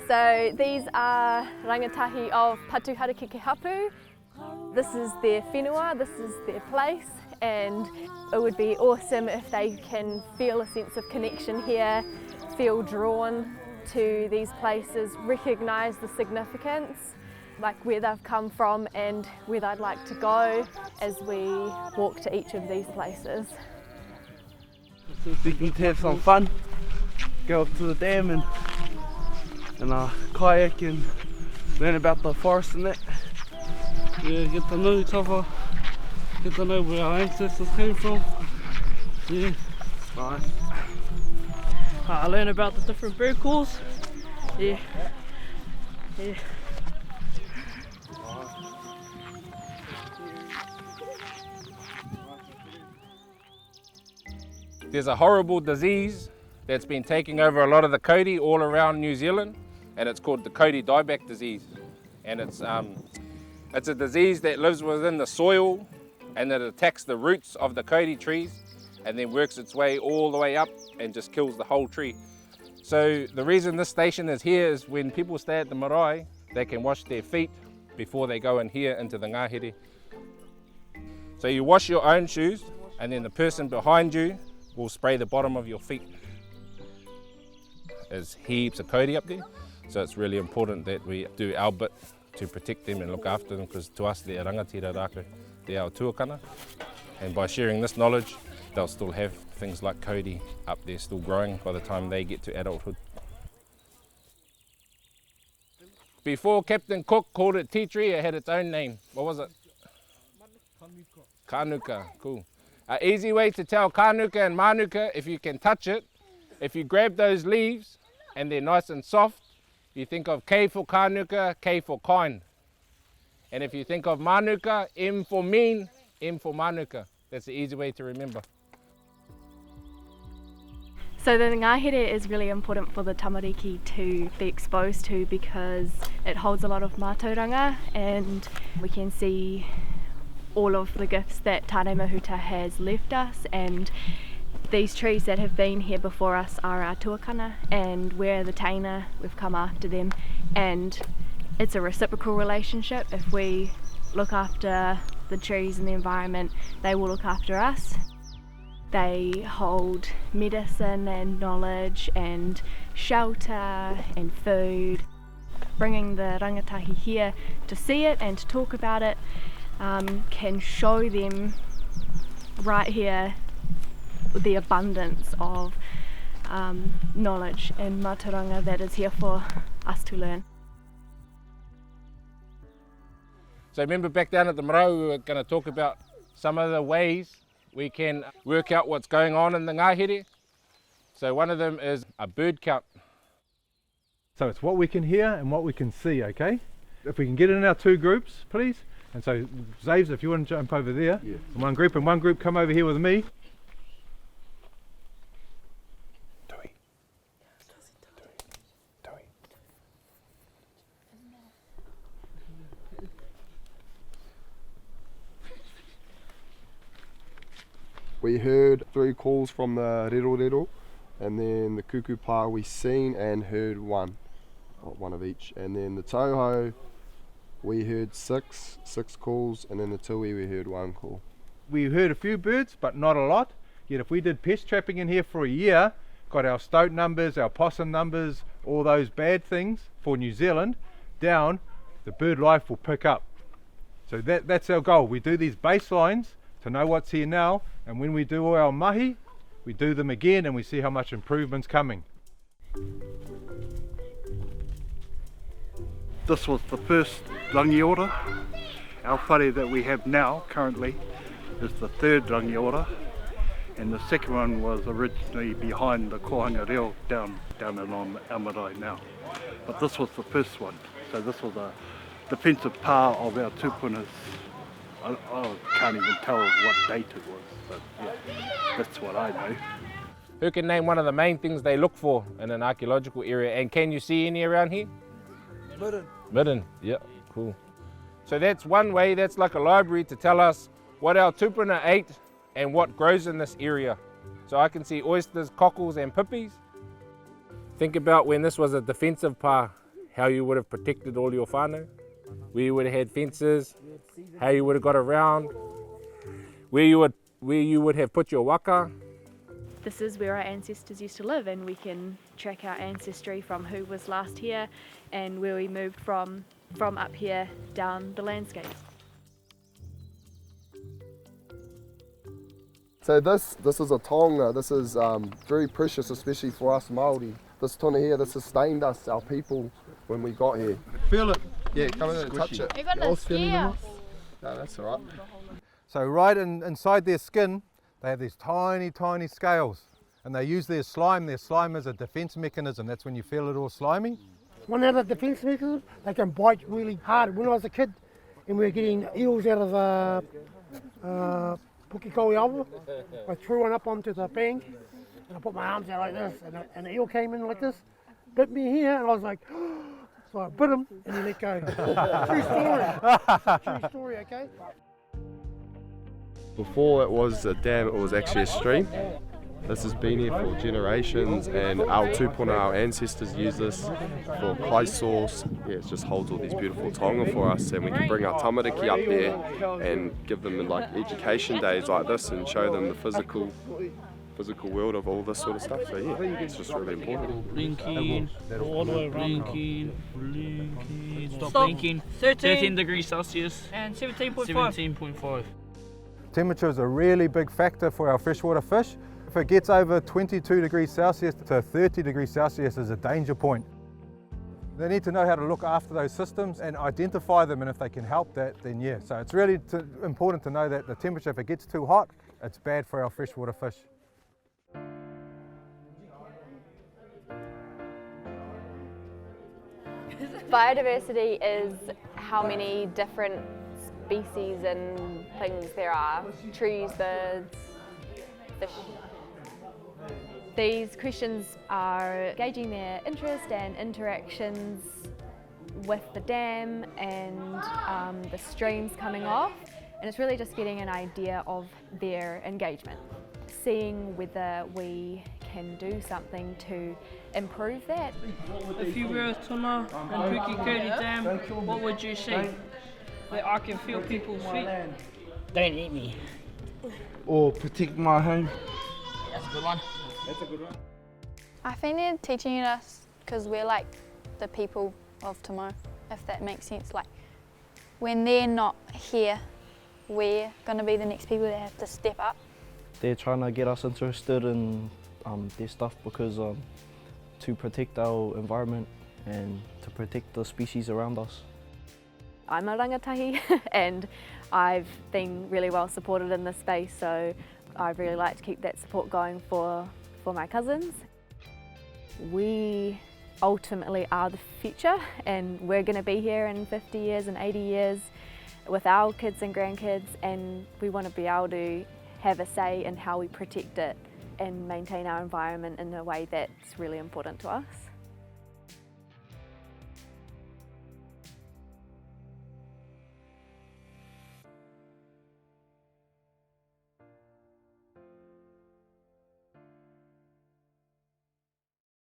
So these are rangatahi of Patuhara Hapu. This is their whenua, this is their place, and it would be awesome if they can feel a sense of connection here, feel drawn to these places, recognise the significance, like where they've come from and where they'd like to go as we walk to each of these places. So we can have some fun, go up to the dam and kayak and learn about the forest and that. Yeah, get to know each other, get to know where our ancestors came from. Yeah, nice. I learn about the different bird calls. Yeah. There's a horrible disease that's been taking over a lot of the kauri all around New Zealand, and it's called the kauri dieback disease. And it's a disease that lives within the soil and it attacks the roots of the kauri trees and then works its way all the way up and just kills the whole tree. So the reason this station is here is when people stay at the marae, they can wash their feet before they go in here into the ngahere. So you wash your own shoes and then the person behind you will spray the bottom of your feet. There's heaps of kauri up there, so it's really important that we do our bit to protect them and look after them, because to us they're rangatira rākau, they're our tuakana, and by sharing this knowledge they'll still have things like kauri up there still growing by the time they get to adulthood. Before Captain Cook called it tea tree, it had its own name. What was it? Kānuka, cool. An easy way to tell kānuka and mānuka, if you can touch it, if you grab those leaves and they're nice and soft, you think of K for kānuka, K for kind. And if you think of mānuka, M for mean, M for mānuka. That's the easy way to remember. So the ngahere is really important for the tamariki to be exposed to because it holds a lot of mātauranga, and we can see all of the gifts that Tāne Mahuta has left us, and these trees that have been here before us are our tuakana, and we're the taina, we've come after them, and it's a reciprocal relationship. If we look after the trees and the environment, they will look after us. They hold medicine and knowledge and shelter and food. Bringing the rangatahi here to see it and to talk about it can show them right here the abundance of knowledge and mātauranga that is here for us to learn. So remember back down at the marae we were going to talk about some of the ways we can work out what's going on in the ngahere. So one of them is a bird count. So it's what we can hear and what we can see, okay? If we can get in our two groups, please. And so Zaves, if you want to jump over there, yeah. In one group, and one group come over here with me. We heard 3 calls from the rero, and then the kukupa we seen and heard one of each. And then the tauhou we heard six calls, and then the tui we heard 1 call. We heard a few birds, but not a lot. Yet if we did pest trapping in here for a year, got our stoat numbers, our possum numbers, all those bad things for New Zealand down, the bird life will pick up. So that's our goal. We do these baselines to know what's here now, and when we do all our mahi, we do them again and we see how much improvement's coming. This was the first rangiora. Our whare that we have now, currently, is the 3rd rangiora, and the second one was originally behind the kohanga reo down along our marae now. But this was the first one, so this was a defensive part of our tupunas. I can't even tell what date it was, but yeah, that's what I know. Who can name one of the main things they look for in an archaeological area, and can you see any around here? Midden, yeah, cool. So that's one way, that's like a library to tell us what our tupuna ate and what grows in this area. So I can see oysters, cockles and pippies. Think about when this was a defensive pa, how you would have protected all your whānau, where you would have had fences, how you would have got around, where you would have put your waka. This is where our ancestors used to live, and we can track our ancestry from who was last here and where we moved from up here down the landscape. So this is a tonga. This is very precious, especially for us Māori. This tuna here, this sustained us, our people, when we got here. Feel it. Yeah, come in and touch it. You're gonna scare us. No, that's all right. So right inside their skin, they have these tiny, tiny scales, and they use their slime. Their slime as a defense mechanism. That's when you feel it all slimy. One of the defense mechanisms, they can bite really hard. When I was a kid and we were getting eels out of Pukikowi Awa, I threw one up onto the bank and I put my arms out like this, and the eel came in like this, bit me here, and I was like, so I bit him and he let go. True story. True story, okay? Before it was a dam, it was actually a stream. This has been here for generations, and our tupuna, our ancestors, use this for kai sauce. Yeah, it just holds all these beautiful tonga for us, and we can bring our tamariki up there and give them like education days like this and show them the physical world of all this sort of stuff. So yeah, it's just really important. Blinking, all the way around. Blinking, stop blinking. 13 degrees Celsius and 17.5. 17.5. Temperature is a really big factor for our freshwater fish. If it gets over 22 degrees Celsius to 30 degrees Celsius is a danger point. They need to know how to look after those systems and identify them, and if they can help that, then yeah. So it's really important to know that the temperature, if it gets too hot, it's bad for our freshwater fish. Biodiversity is how many different species and things there are. Trees, birds, fish. These questions are gauging their interest and interactions with the dam and the streams coming off, and it's really just getting an idea of their engagement. Seeing whether we can do something to improve that. If you were a tuna in Pukekohe Dam, what would you see? That I can feel people's feet. Don't eat me. Or protect my home. That's a good one. That's a good one. I think they're teaching us because we're like the people of tomorrow, if that makes sense. Like when they're not here, we're going to be the next people that have to step up. They're trying to get us interested in their stuff because to protect our environment and to protect the species around us. I'm a rangatahi and I've been really well supported in this space, so I'd really like to keep that support going for my cousins. We ultimately are the future, and we're going to be here in 50 years and 80 years with our kids and grandkids, and we want to be able to have a say in how we protect it and maintain our environment in a way that's really important to us.